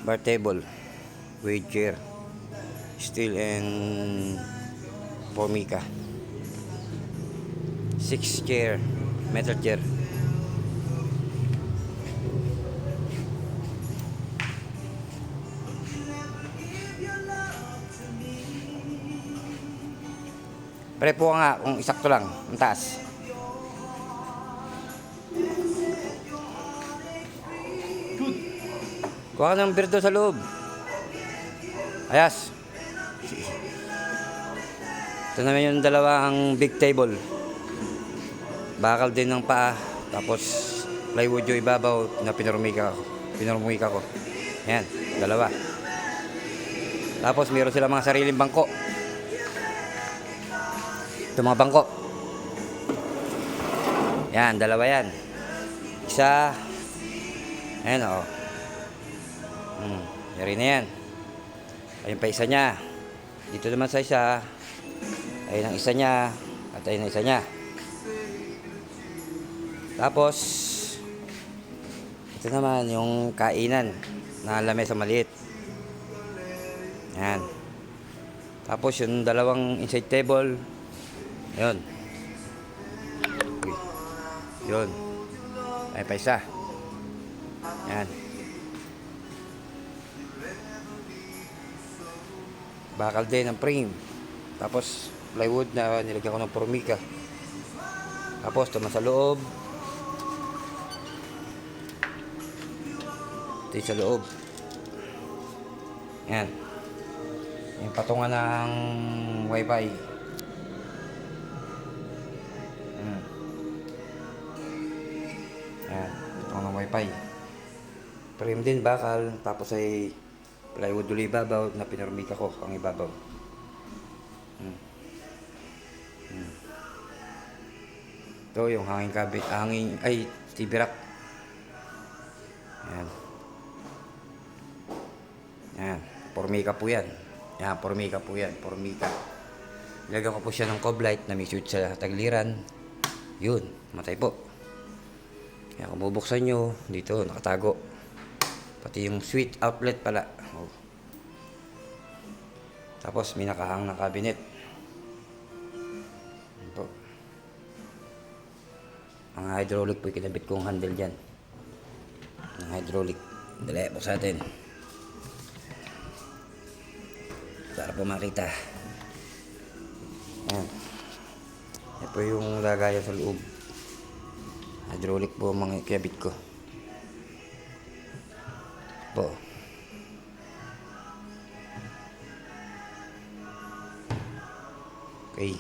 bar table with chair, steel and formica. 6 chair, metal chair. Pre po nga kung isakto lang ang taas. Kuha ka ng beer doon sa loob. Ayas. Ito naman yung dalawang big table. Bakal din ng paa. Tapos plywood yung ibabaw na pinurumika ko. Ayan, dalawa. Tapos meron sila mga sariling bangko. Ito mga bangko. Yan, dalawa yan. Isa. Ayan o. Yari na yan. Ayun pa isa niya. Dito naman sa isa. Ayun ang isa niya. At ayun ang isa niya. Tapos ito naman yung kainan na lamesa maliit. Yan. Tapos yung dalawang inside table. Yun. Okay. Yun. Ay pa isa. Yan. Bakal din ang frame. Tapos plywood na nilagyan ko ng formica. Tapos ito sa loob. Ito sa loob. Yan. Yung patungan ng wifi. Yan. Patungan ng wifi. Frame din bakal. Tapos ay plywood ulit ibabaw na pinurmika ko ang ibabaw. Ito yung hanging kabit, TV rack. Yan. Yan, formica po yan. Yan, formica po yan, formica. Ilagyan ko po siya ng cob light na may switch sa tagliran. Yun, matay po. Yan, kung bubuksan nyo, dito nakatago. Pati yung switch outlet pala. Oh. Tapos may nakahang na cabinet. Ito. Ang hydraulic po, kinabit kong handle dyan. Ang hydraulic. Dali po sa atin. Para po makita. Ayan. Yan po yung lagayan sa loob. Hydraulic po mga kinabit ko. Po. Okay.